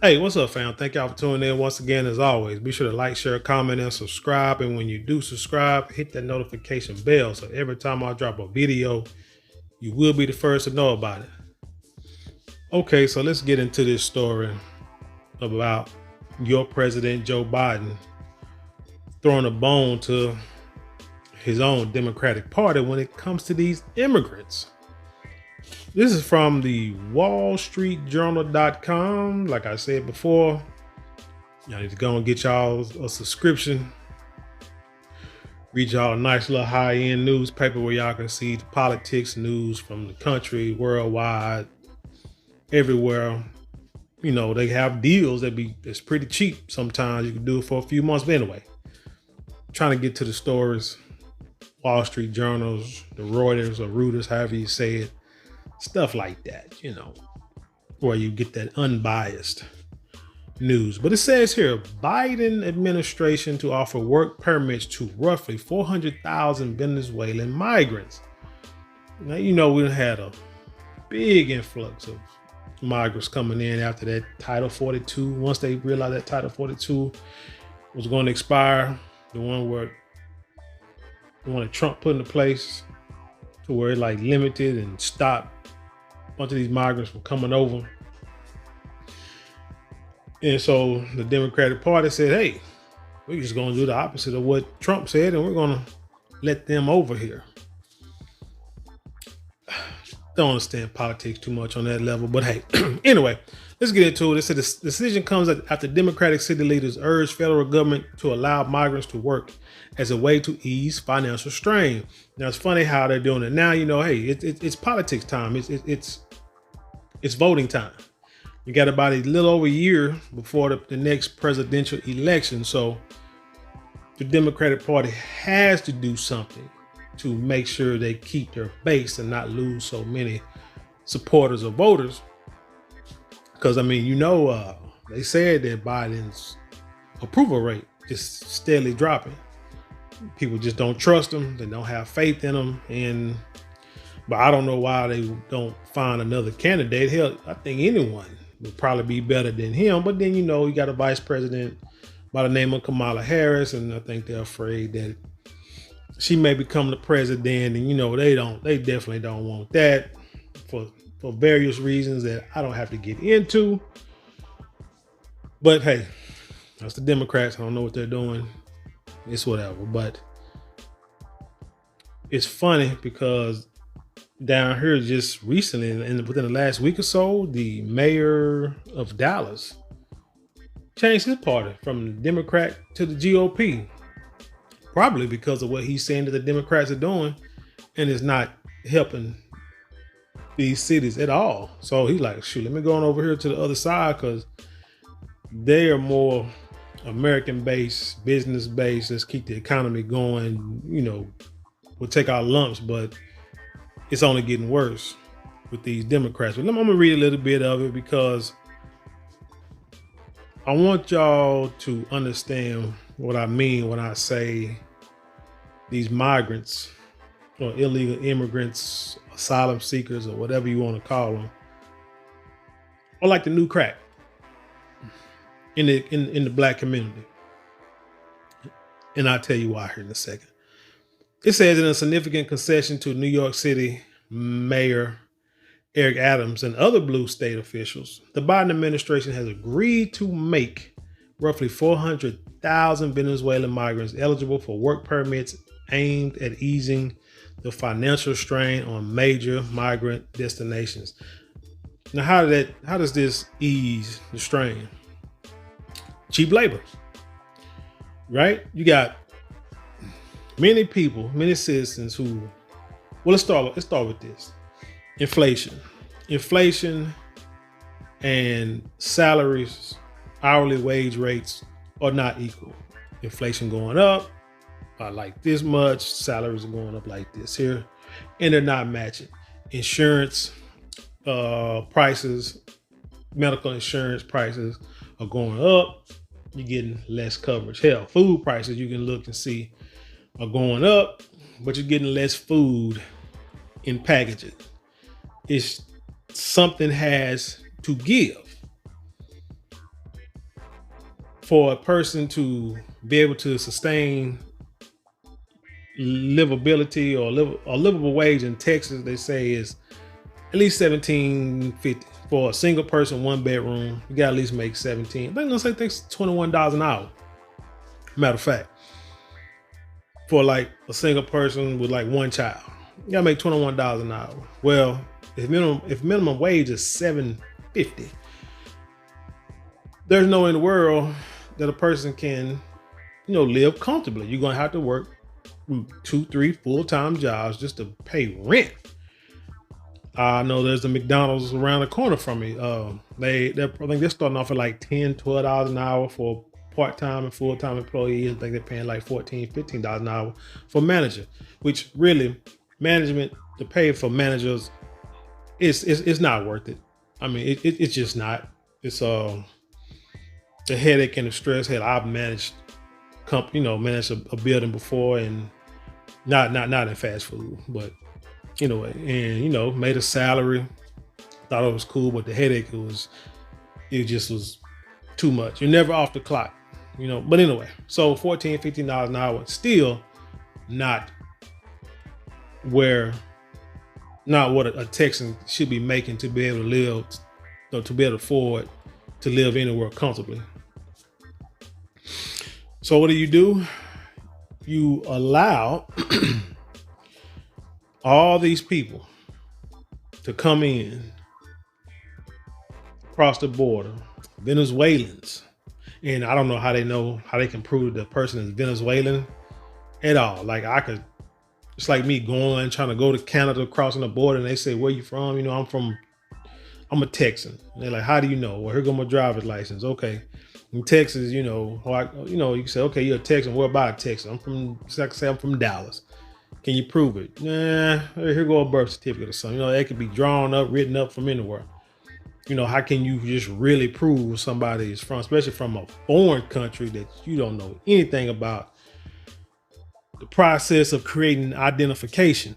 Hey, what's up, fam? Thank y'all for tuning in once again. As always, be sure to like, share, comment, and subscribe. And when you do subscribe, hit that notification bell so every time I drop a video, you will be the first to know about it. Okay, so let's get into this story about your president, Joe Biden, throwing a bone to his own Democratic Party when it comes to these immigrants. This is from the wallstreetjournal.com. Like I said before, y'all need to go and get y'all a subscription. Read y'all a nice little high-end newspaper where y'all can see the politics news from the country, worldwide, everywhere. You know, they have deals that's pretty cheap sometimes. You can do it for a few months. But anyway, trying to get to the stories. Wall Street Journals, the Reuters or Reuters, however you say it. Stuff like that, where you get that unbiased news. But it says here, Biden administration to offer work permits to roughly 400,000 Venezuelan migrants. Now, we had a big influx of migrants coming in after that Title 42. Once they realized that Title 42 was going to expire, the one that Trump put into place to where it limited and stopped a bunch of these migrants from coming over. And so the Democratic Party said, hey, we're just going to do the opposite of what Trump said, and we're going to let them over here. Don't understand politics too much on that level, but hey, anyway, let's get into it. It said the decision comes after Democratic city leaders urged federal government to allow migrants to work as a way to ease financial strain. Now, it's funny how they're doing it now. Hey, it's politics time. It's voting time. You got about a little over a year before the next presidential election. So the Democratic Party has to do something to make sure they keep their base and not lose so many supporters or voters. Because, they said that Biden's approval rate is steadily dropping. People just don't trust him. They don't have faith in him. But I don't know why they don't find another candidate. Hell, I think anyone would probably be better than him. But then, you got a vice president by the name of Kamala Harris. And I think they're afraid that she may become the president. And, they definitely don't want that for various reasons that I don't have to get into. But hey, that's the Democrats. I don't know what they're doing. It's whatever. But it's funny because down here just recently, within the last week or so, the mayor of Dallas changed his party from the Democrat to the GOP. Probably because of what he's saying that the Democrats are doing, and it's not helping these cities at all. So he's like, shoot, let me go on over here to the other side because they are more American-based, business-based. Let's keep the economy going. We'll take our lumps, but it's only getting worse with these Democrats. But I'm going to read a little bit of it because I want y'all to understand what I mean when I say these migrants or illegal immigrants, asylum seekers, or whatever you want to call them, are like the new crack in the black community. And I'll tell you why here in a second. It says in a significant concession to New York City Mayor Eric Adams and other blue state officials, the Biden administration has agreed to make roughly 400,000 Venezuelan migrants eligible for work permits aimed at easing the financial strain on major migrant destinations. Now, how does this ease the strain? Cheap labor, right? You got many people, many citizens who, well, let's start with this. Inflation and salaries, hourly wage rates are not equal. Inflation going up by like this much, salaries are going up like this here, and they're not matching. Insurance prices, medical insurance prices are going up. You're getting less coverage. Hell, food prices, you can look and see, are going up, but you're getting less food in packages. It's something has to give. for a person to be able to sustain livability or a livable wage in Texas, they say is at least 17.50 for a single person, 1 bedroom. You got to at least make 17. I'm gonna say thanks $21 an hour. Matter of fact, for like a single person with like one child, you gotta make $21 an hour. Well, if minimum wage is $7.50, there's no in the world that a person can, live comfortably. You're gonna have to work 2, 3 full-time jobs just to pay rent. I know there's a McDonald's around the corner from me. I think they're starting off at like $10, $12 an hour for part-time and full-time employees. I think they're paying like $14, $15 an hour for manager, which really management, the pay for managers it's not worth it. I mean, it's just not. It's the headache and the stress. Hell, I've managed managed a building before, and not in fast food, but anyway, and made a salary, thought it was cool, but the headache it just was too much. You're never off the clock, but anyway, so $14, $15 an hour, still not what a Texan should be making to be able to live, to be able to afford to live anywhere comfortably. So what do? You allow all these people to come in across the border, Venezuelans. And I don't know how they can prove the person is Venezuelan at all. Like it's like me trying to go to Canada, crossing the border, and they say, where you from? I'm a Texan. And they're like, how do you know? Well, here go my driver's license. Okay. In Texas, you can say, okay, you're a Texan. What about a Texan? I'm from Dallas. Can you prove it? Nah, here go a birth certificate or something. It could be drawn up, written up from anywhere. How can you just really prove somebody is from, especially from a foreign country that you don't know anything about the process of creating identification?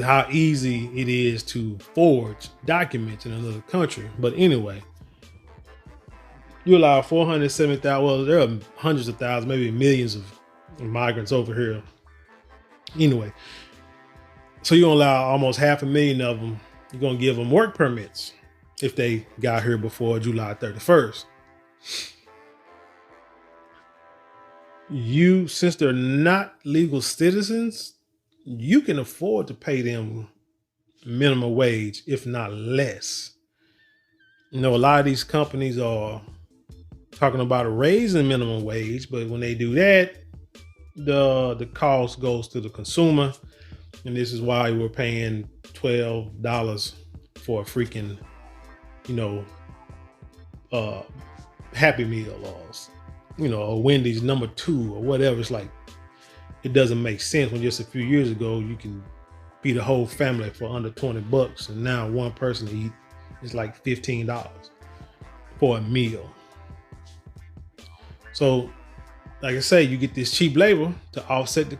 How easy it is to forge documents in another country. But anyway, you allow 470,000, well, there are hundreds of thousands, maybe millions of migrants over here. Anyway, so you allow almost 500,000 of them. You're going to give them work permits if they got here before July 31st. Since they're not legal citizens, you can afford to pay them minimum wage, if not less. A lot of these companies are talking about raising minimum wage, but when they do that, the cost goes to the consumer, and this is why we're paying $12 for a freaking, Happy Meal or, a Wendy's number 2 or whatever. It's like, it doesn't make sense when just a few years ago you can feed a whole family for under $20, and now one person to eat is like $15 for a meal. So, like I say, you get this cheap labor to offset the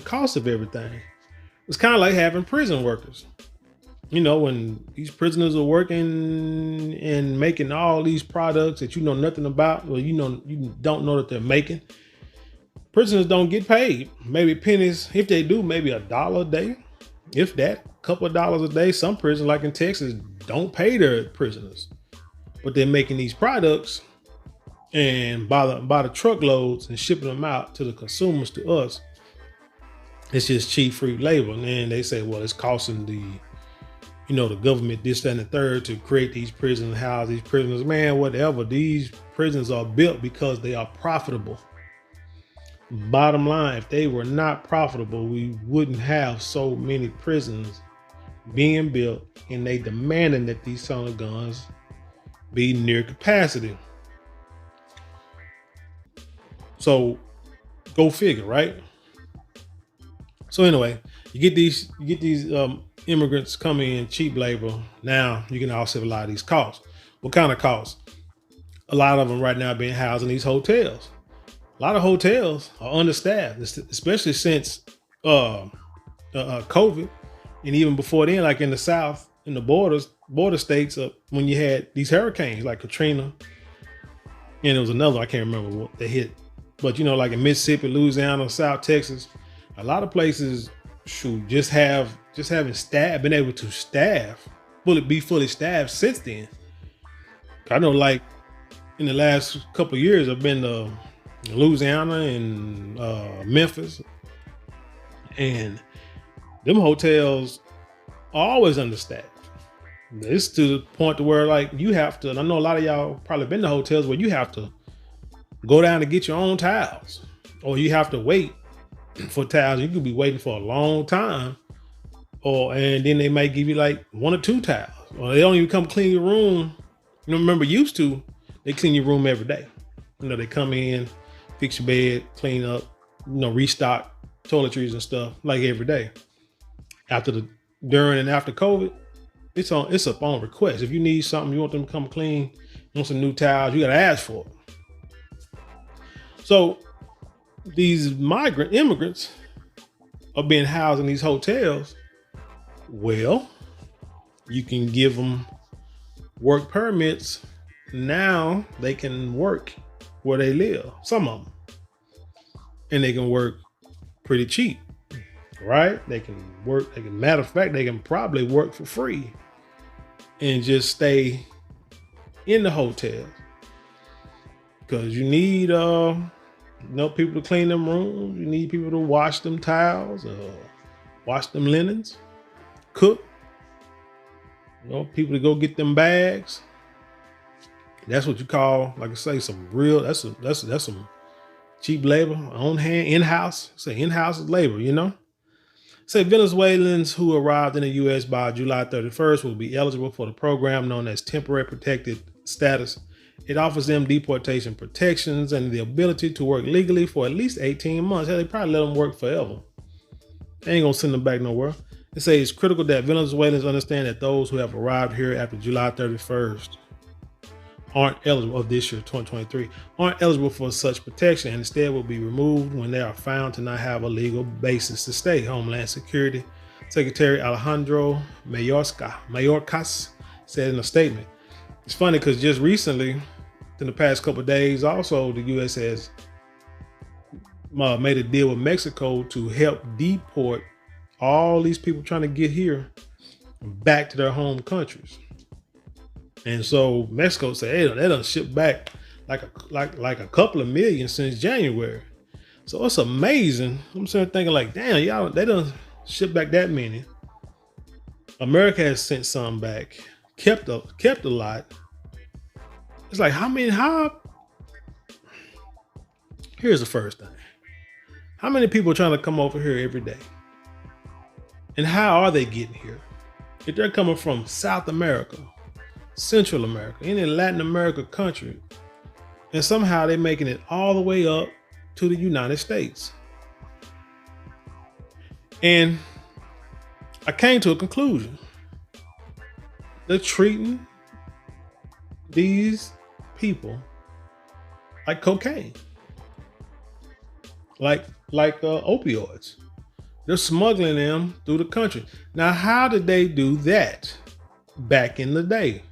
cost of everything. It's kind of like having prison workers. When these prisoners are working and making all these products that you know nothing about, or you don't know that they're making. Prisoners don't get paid. Maybe pennies. If they do, maybe $1 a day. If that, a couple of dollars a day. Some prisons, like in Texas, don't pay their prisoners, but they're making these products and by the truckloads and shipping them out to the consumers, to us. It's just cheap free labor. And then they say, well, it's costing the government this, that, and the third to create these prisons, house these prisoners. Man, whatever. These prisons are built because they are profitable. Bottom line, if they were not profitable, we wouldn't have so many prisons being built, and they demanding that these son of guns be near capacity. So go figure, right? So anyway, you get these immigrants coming in, cheap labor. Now you can offset a lot of these costs. What kind of costs? A lot of them right now being housed in these hotels. A lot of hotels are understaffed, especially since COVID, and even before then, like in the South, in the border states, when you had these hurricanes like Katrina And there was another, I can't remember what they hit. But like in Mississippi, Louisiana, South Texas, a lot of places shoot just having staff been able to staff, be fully staffed since then. I know, like in the last couple of years, I've been to Louisiana and Memphis, and them hotels are always understaffed. It's to the point to where like you have to, and I know a lot of y'all probably been to hotels where you have to go down to get your own towels, or you have to wait for towels. You could be waiting for a long time, and then they might give you like 1 or 2 towels, or they don't even come clean your room. Remember used to, they clean your room every day. They come in, fix your bed, clean up, restock toiletries and stuff like every day. During and after COVID, it's up on request. If you need something, you want them to come clean, you want some new towels, you got to ask for it. So these immigrants are being housed in these hotels. Well, you can give them work permits. Now they can work where they live, some of them, and they can work pretty cheap, right? They can work. Matter of fact, they can probably work for free and just stay in the hotel, because you need people to clean them rooms. You need people to wash them towels, wash them linens, cook. People to go get them bags. That's what you call, like I say, some real. That's some cheap labor, on hand, in-house. Say in-house labor. Say Venezuelans who arrived in the U.S. by July 31st will be eligible for the program known as temporary protected status. It offers them deportation protections and the ability to work legally for at least 18 months. Hell, they probably let them work forever. They ain't gonna send them back nowhere. It says it's critical that Venezuelans understand that those who have arrived here after July 31st aren't eligible of this year, 2023, aren't eligible for such protection, and instead will be removed when they are found to not have a legal basis to stay. Homeland Security Secretary Alejandro Mayorkas said in a statement. It's funny because just recently, in the past couple of days, also the U.S. has made a deal with Mexico to help deport all these people trying to get here back to their home countries. And so Mexico said, hey, they done shipped back like a couple of million since January. So it's amazing. I'm sitting thinking like, damn, y'all, they done shipped back that many. America has sent some back, kept a lot. It's like, here's the first thing. How many people are trying to come over here every day? And how are they getting here? If they're coming from South America, Central America, any Latin America country, and somehow they're making it all the way up to the United States. And I came to a conclusion. They're treating these people like cocaine, like opioids. They're smuggling them through the country. Now, how did they do that back in the day?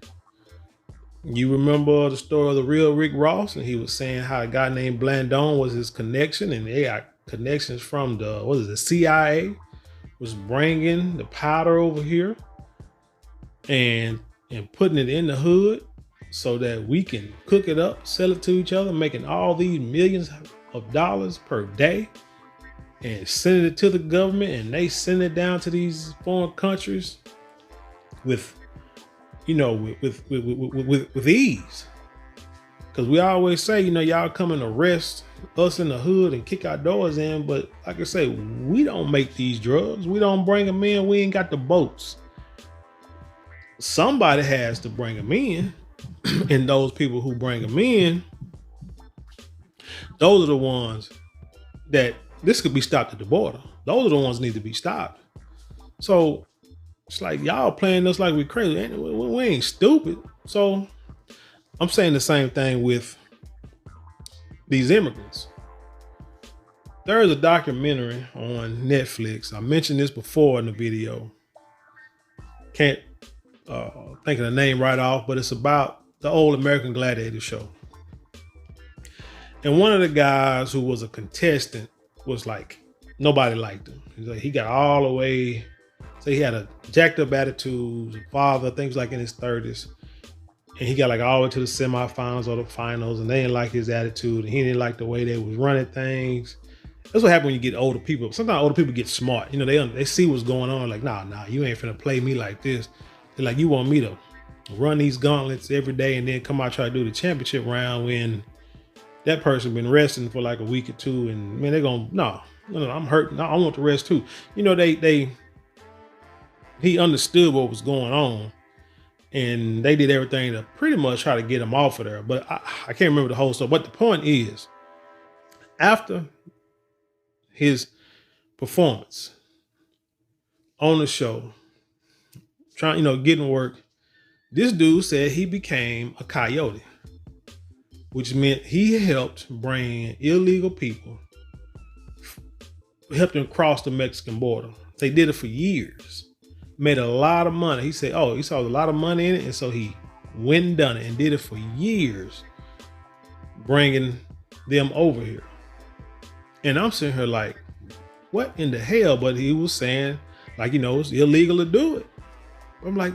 You remember the story of the real Rick Ross, and he was saying how a guy named Blandon was his connection, and they got connections from the CIA was bringing the powder over here and putting it in the hood so that we can cook it up, sell it to each other, making all these millions of dollars per day, and sending it to the government, and they send it down to these foreign countries with ease. Because we always say, y'all come and arrest us in the hood and kick our doors in. But like I say, we don't make these drugs. We don't bring them in. We ain't got the boats. Somebody has to bring them in. And those people who bring them in, those are the ones that this could be stopped at the border. Those are the ones that need to be stopped. So it's like y'all playing us like we crazy. We ain't stupid. So I'm saying the same thing with these immigrants. There is a documentary on Netflix. I mentioned this before in the video. Can't think of the name right off, but it's about the old American Gladiator show. And one of the guys who was a contestant was like, nobody liked him. He got all the way, so he had a jacked up attitude, father, things like in his 30s. And he got like all the way to the semifinals or the finals, and they didn't like his attitude, and he didn't like the way they was running things. That's what happens when you get older people. Sometimes older people get smart. They see what's going on. Like, nah, you ain't finna play me like this. They're like, you want me to run these gauntlets every day and then come out try to do the championship round when that person been resting for like a week or two, and man, they're gonna no, I'm hurting. I want the rest too. He understood what was going on, and they did everything to pretty much try to get him off of there. But I can't remember the whole story. But the point is, after his performance on the show, getting work, this dude said he became a coyote, which meant he helped bring illegal people, helped them cross the Mexican border. They did it for years, made a lot of money. He said, he saw a lot of money in it, and so he went and done it and did it for years, bringing them over here. And I'm sitting here like, what in the hell? But he was saying, like, it's illegal to do it. I'm like,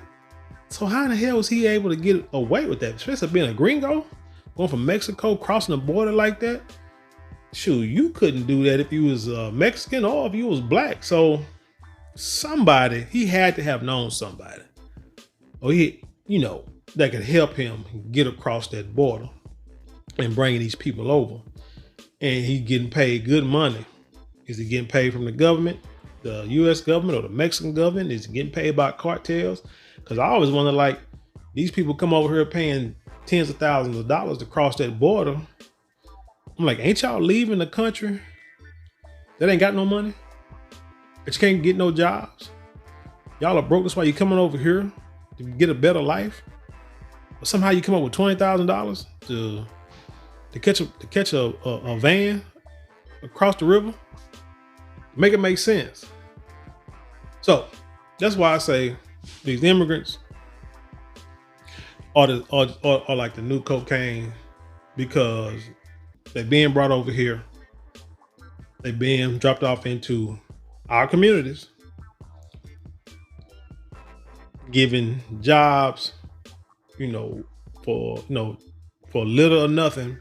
so how in the hell was he able to get away with that? Especially being a gringo, going from Mexico, crossing the border like that. Shoot, you couldn't do that if you was Mexican or if you was black. So he had to have known somebody, or that could help him get across that border and bringing these people over. And he getting paid good money. Is he getting paid from the government, the U.S. government, or the Mexican government? Is he getting paid by cartels? Because I always wonder, like, these people come over here paying tens of thousands of dollars to cross that border. I'm like, ain't y'all leaving the country that ain't got no money? That you can't get no jobs? Y'all are broke. That's why you coming over here to get a better life? Or somehow you come up with $20,000 to catch a van across the river? Make it make sense. So that's why I say these immigrants are like the new cocaine, because they're being brought over here. They're being dropped off into our communities, given jobs, for little or nothing,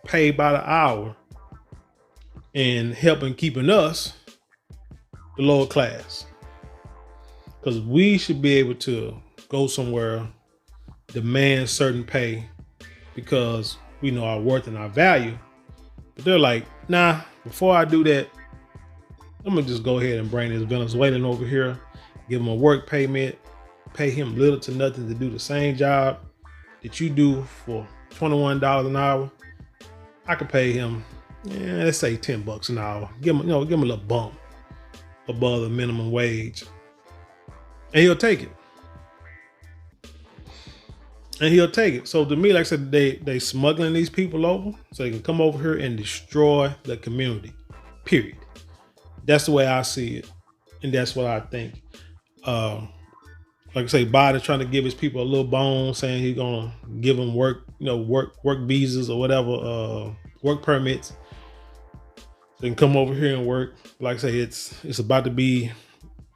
paid by the hour, and helping keeping us the lower class. Because we should be able to go somewhere, demand certain pay because we know our worth and our value. But they're like, nah, before I do that, I'm gonna just go ahead and bring this Venezuelan over here, give him a work payment, pay him little to nothing to do the same job that you do for $21 an hour. I could pay him, let's say $10 an hour. Give him a little bump above the minimum wage, and he'll take it. So to me, like I said, they smuggling these people over so they can come over here and destroy the community. Period. That's the way I see it, and that's what I think. Like I say, Biden's trying to give his people a little bone, saying he's gonna give them work visas or whatever, work permits. They can come over here and work. Like I say, it's about to be,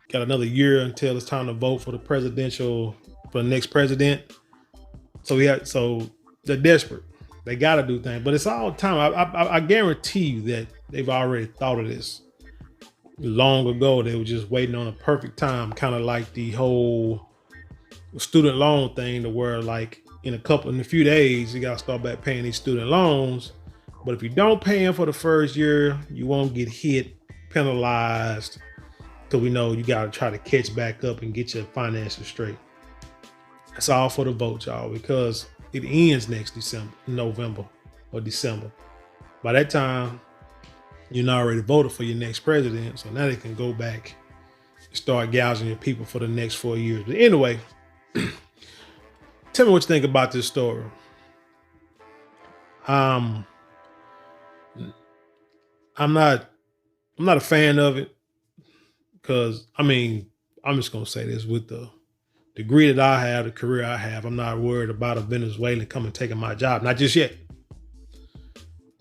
got another year until it's time to vote for the next president. So they're desperate. They got to do things, but it's all time. I guarantee you that they've already thought of this long ago. They were just waiting on a perfect time, kind of like the whole student loan thing, to where like in a few days, you got to start back paying these student loans. But if you don't pay them for the first year, you won't get hit, penalized, because we know you got to try to catch back up and get your finances straight. That's all for the vote, y'all, because it ends next November or December. By that time, you already voted for your next president, so now they can go back and start gouging your people for the next 4 years. But anyway, tell me what you think about this story. I'm not a fan of it, because I'm just gonna say this: with the degree that I have, the career I have, I'm not worried about a Venezuelan coming taking my job. Not just yet.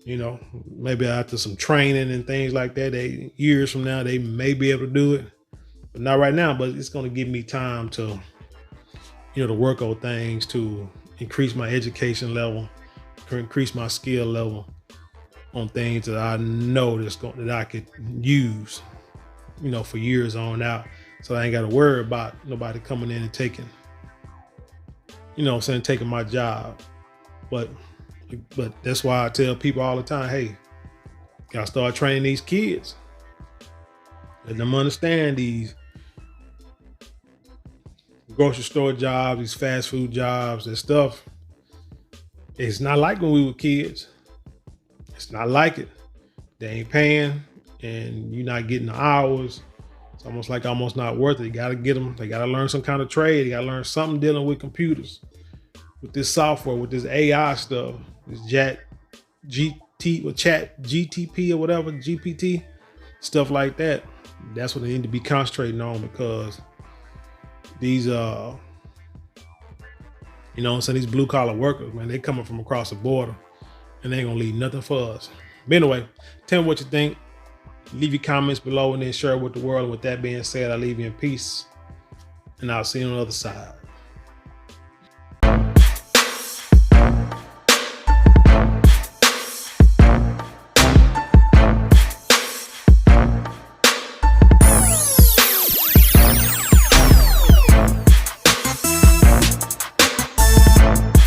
You know, maybe after some training and things like that, years from now, they may be able to do it, but not right now. But it's going to give me time to, to work on things to increase my education level, to increase my skill level on things that I know that I could use, for years on out. So I ain't got to worry about nobody coming in and taking, taking my job. But that's why I tell people all the time, hey, gotta start training these kids. Let them understand these grocery store jobs, these fast food jobs and stuff. It's not like when we were kids. It's not like it. They ain't paying and you're not getting the hours. It's almost not worth it. You gotta get them. They gotta learn some kind of trade. They gotta learn something dealing with computers, with this software, with this AI stuff, this chat GTP or whatever, GPT, stuff like that. That's what they need to be concentrating on, because these these blue collar workers, man, they coming from across the border and they ain't gonna leave nothing for us. But anyway, tell me what you think. Leave your comments below and then share it with the world. And with that being said, I leave you in peace and I'll see you on the other side.